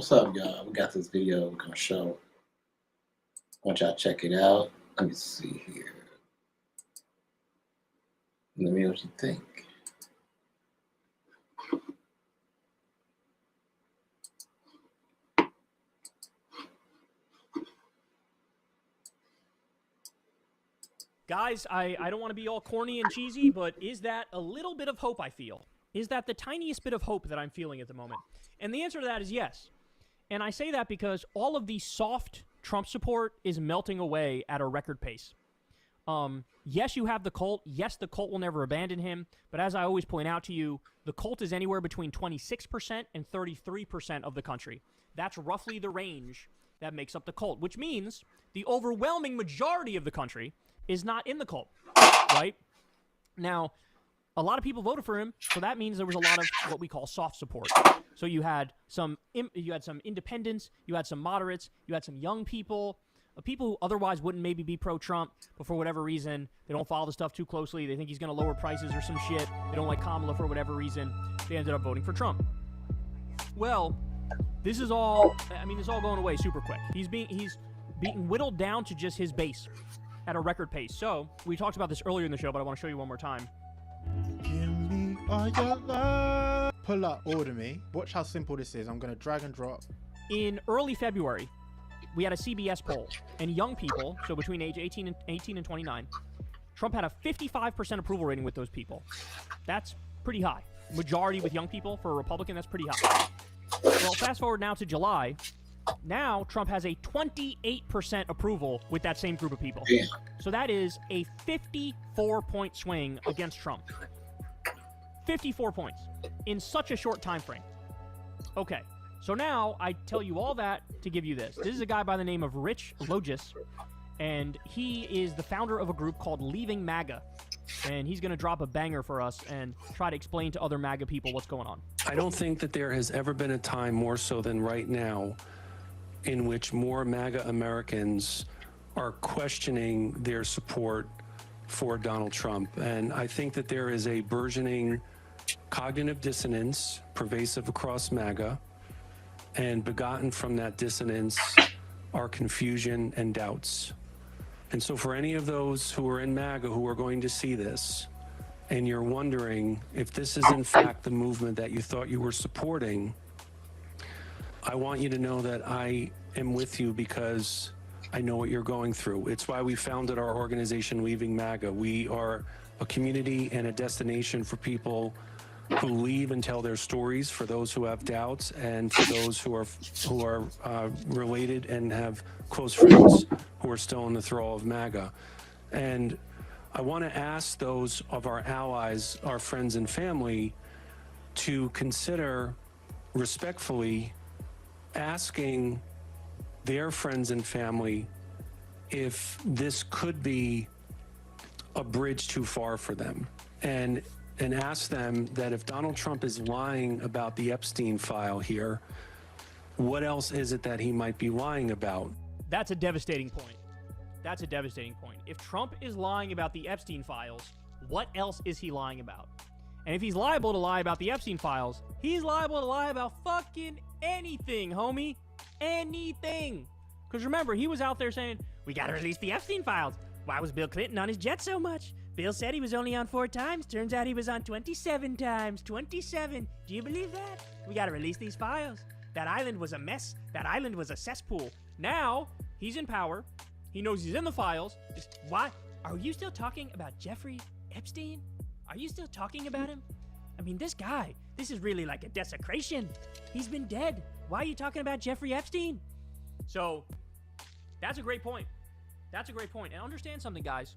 What's up, y'all? We got this video we're gonna show. I want y'all to check it out. Let me see here. Let me know what you think. Guys, I don't want to be all corny and cheesy, but is that a little bit of hope I feel? Is that the tiniest bit of hope that I'm feeling at the moment? And the answer to that is yes. And I say that because all of the soft Trump support is melting away at a record pace. Yes, you have the cult. Yes, the cult will never abandon him. But as I always point out to you, the cult is anywhere between 26% and 33% of the country. That's roughly the range that makes up the cult, which means the overwhelming majority of the country is not in the cult, right? Now, a lot of people voted for him, so that means there was a lot of what we call soft support. So you had some independents, you had some moderates, you had some young people, people who otherwise wouldn't maybe be pro-Trump, but for whatever reason, they don't follow the stuff too closely, they think he's going to lower prices or some shit, they don't like Kamala for whatever reason, they ended up voting for Trump. Well, this is all going away super quick. He's being whittled down to just his base at a record pace. So, we talked about this earlier in the show, but I want to show you one more time. Give me all your love. Pull up, order me. Watch how simple this is. I'm going to drag and drop. In early February, we had a CBS poll, and young people, so between age 18 and 29, Trump had a 55% approval rating with those people. That's pretty high. Majority with young people for a Republican, that's pretty high. Well, fast forward now to July. Now, Trump has a 28% approval with that same group of people. Yeah. So that is a 54-point swing against Trump. 54 points in such a short time frame. Okay, so now I tell you all that to give you this. This is a guy by the name of Rich Logis, and he is the founder of a group called Leaving MAGA. And he's going to drop a banger for us and try to explain to other MAGA people what's going on. I don't think that there has ever been a time more so than right now in which more MAGA Americans are questioning their support for Donald Trump. And I think that there is a burgeoning cognitive dissonance pervasive across MAGA, and begotten from that dissonance are confusion and doubts. And so for any of those who are in MAGA who are going to see this, and you're wondering if this is in fact the movement that you thought you were supporting, I want you to know that I am with you because I know what you're going through. It's why we founded our organization, Leaving MAGA. We are a community and a destination for people who leave and tell their stories, for those who have doubts, and for those who are related and have close friends who are still in the thrall of MAGA. And I want to ask those of our allies, our friends and family, to consider respectfully asking their friends and family if this could be a bridge too far for them, and ask them that if Donald Trump is lying about the Epstein file here, what else is it that he might be lying about? That's a devastating point. That's a devastating point. If Trump is lying about the Epstein files, what else is he lying about? And if he's liable to lie about the Epstein files, he's liable to lie about fucking anything, homie. Anything. Because remember, he was out there saying, we gotta release the Epstein files. Why was Bill Clinton on his jet so much? Bill said he was only on 4 times. Turns out he was on 27 times. 27. Do you believe that? We gotta release these files. That island was a mess. That island was a cesspool. Now, he's in power. He knows he's in the files. Why? Are you still talking about Jeffrey Epstein? Are you still talking about him? I mean, this guy, this is really like a desecration. He's been dead. Why are you talking about Jeffrey Epstein? So, that's a great point. That's a great point. And understand something, guys.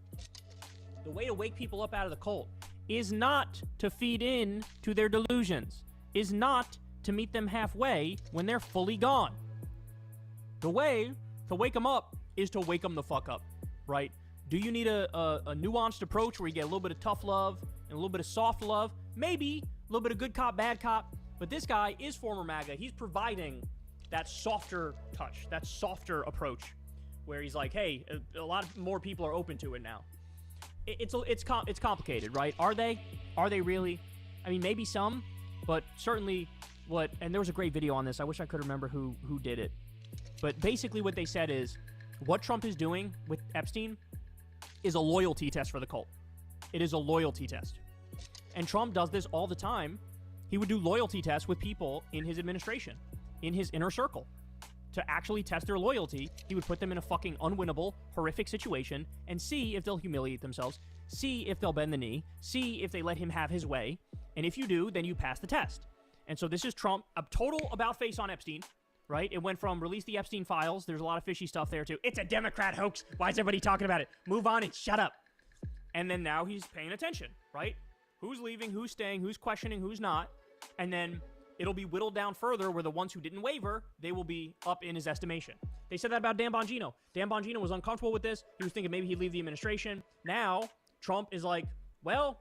The way to wake people up out of the cult is not to feed in to their delusions, is not to meet them halfway when they're fully gone. The way to wake them up is to wake them the fuck up, right? Do you need a nuanced approach where you get a little bit of tough love and a little bit of soft love? Maybe a little bit of good cop, bad cop. But this guy is former MAGA. He's providing that softer touch, that softer approach, where he's like, hey, a lot more people are open to it now. It's complicated, right? Are they? Are they really? I mean, maybe some, but certainly and there was a great video on this. I wish I could remember who did it. But basically what they said is what Trump is doing with Epstein is a loyalty test for the cult. It is a loyalty test. And Trump does this all the time. He would do loyalty tests with people in his administration, in his inner circle. To actually test their loyalty, he would put them in a fucking unwinnable, horrific situation and see if they'll humiliate themselves, see if they'll bend the knee, see if they let him have his way, and if you do, then you pass the test. And so this is Trump, a total about-face on Epstein, right? It went from release the Epstein files, there's a lot of fishy stuff there too. It's a Democrat hoax, why is everybody talking about it? Move on and shut up. And then now he's paying attention, right? Who's leaving, who's staying, who's questioning, who's not, and then it'll be whittled down further where the ones who didn't waver, they will be up in his estimation. They said that about Dan Bongino. Dan Bongino was uncomfortable with this. He was thinking maybe he'd leave the administration. Now, Trump is like, well,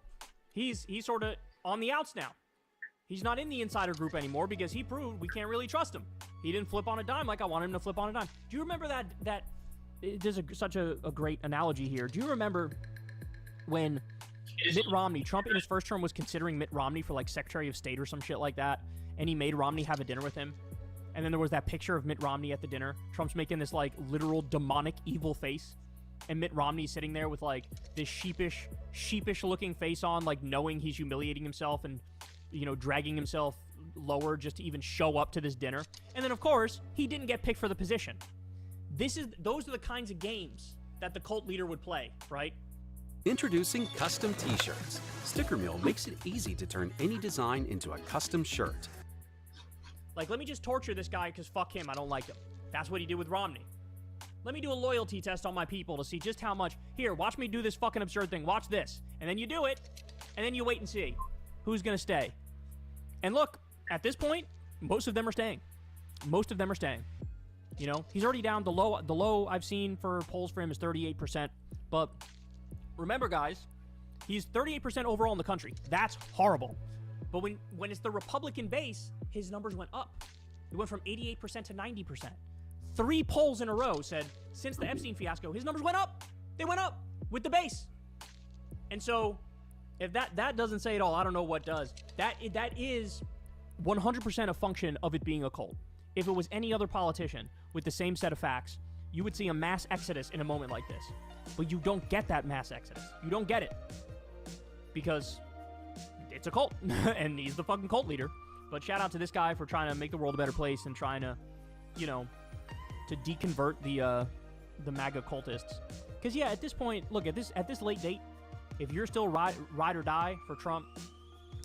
he's sort of on the outs now. He's not in the insider group anymore because he proved we can't really trust him. He didn't flip on a dime like I wanted him to flip on a dime. Do you remember that there's such a great analogy here. Do you remember when Mitt Romney, Trump in his first term was considering Mitt Romney for like Secretary of State or some shit like that, and he made Romney have a dinner with him, and then there was that picture of Mitt Romney at the dinner. Trump's making this like literal demonic evil face, and Mitt Romney's sitting there with like this sheepish looking face on, like knowing he's humiliating himself and, you know, dragging himself lower just to even show up to this dinner. And then of course he didn't get picked for the position. Those are the kinds of games that the cult leader would play, right? Introducing custom t-shirts. Sticker Mill makes it easy to turn any design into a custom shirt. Like, let me just torture this guy because fuck him, I don't like him. That's what he did with Romney. Let me do a loyalty test on my people to see just how much. Here, watch me do this fucking absurd thing. Watch this. And then you do it, and then you wait and see who's going to stay. And look, at this point, most of them are staying. Most of them are staying. You know, he's already down. The low I've seen for polls for him is 38%. But remember, guys, he's 38% overall in the country. That's horrible. But when it's the Republican base, his numbers went up. It went from 88% to 90%. 3 polls in a row said, since the Epstein fiasco, his numbers went up. They went up with the base. And so, if that doesn't say it all, I don't know what does. That is 100% a function of it being a cult. If it was any other politician with the same set of facts, you would see a mass exodus in a moment like this. But you don't get that mass exodus. You don't get it. Because it's a cult. And he's the fucking cult leader. But shout out to this guy for trying to make the world a better place and trying to, you know, to deconvert the MAGA cultists. Because yeah, at this point, look, at this late date, if you're still ride or die for Trump,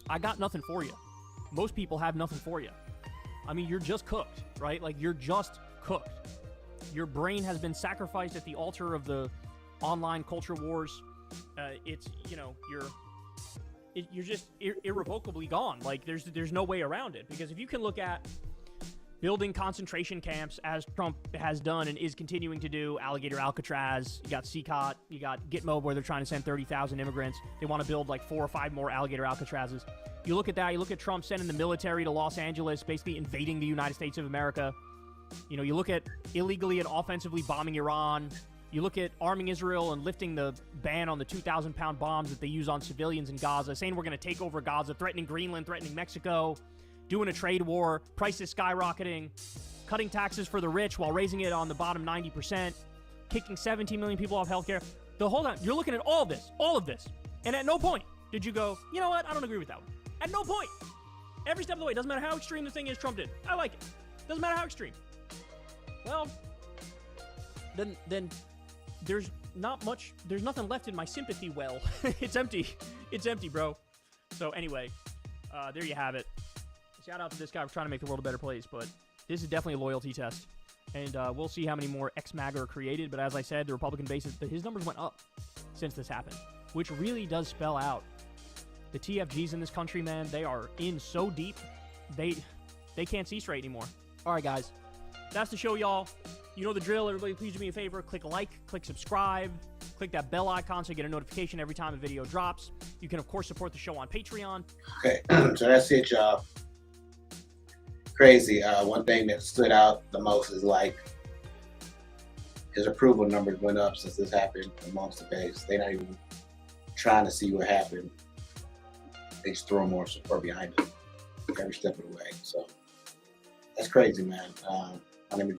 I got nothing for you. Most people have nothing for you. I mean, you're just cooked, right? Like, you're just cooked. Your brain has been sacrificed at the altar of the online culture wars. It's, you know, you're just irrevocably gone. Like, there's no way around it. Because if you can look at building concentration camps, as Trump has done and is continuing to do, Alligator Alcatraz, you got CCOT, you got Gitmo, where they're trying to send 30,000 immigrants. They want to build like 4 or 5 more Alligator Alcatrazes. You look at that, you look at Trump sending the military to Los Angeles, basically invading the United States of America. You know, you look at illegally and offensively bombing Iran. You look at arming Israel and lifting the ban on the 2,000-pound bombs that they use on civilians in Gaza, saying we're going to take over Gaza, threatening Greenland, threatening Mexico, doing a trade war, prices skyrocketing, cutting taxes for the rich while raising it on the bottom 90%, kicking 17 million people off healthcare. The whole time, you're looking at all of this, and at no point did you go, you know what, I don't agree with that one. At no point. Every step of the way. Doesn't matter how extreme the thing is Trump did. I like it. Doesn't matter how extreme. Well, then there's not much, there's nothing left in my sympathy well. It's empty. It's empty, bro. So anyway, there you have it. Shout out to this guy for trying to make the world a better place, but this is definitely a loyalty test. And we'll see how many more ex-MAGA are created, but as I said, the Republican base, his numbers went up since this happened, which really does spell out the TFGs in this country, man. They are in so deep, they can't see straight anymore. All right, guys, that's the show, y'all. You know the drill. Everybody, please do me a favor. Click like, click subscribe, click that bell icon so you get a notification every time a video drops. You can, of course, support the show on Patreon. Okay, so that's it, y'all. Crazy. One thing that stood out the most is like his approval numbers went up since this happened amongst the base. They're not even trying to see what happened. They just throw more support behind it. every step of the way. So that's crazy, man. My name is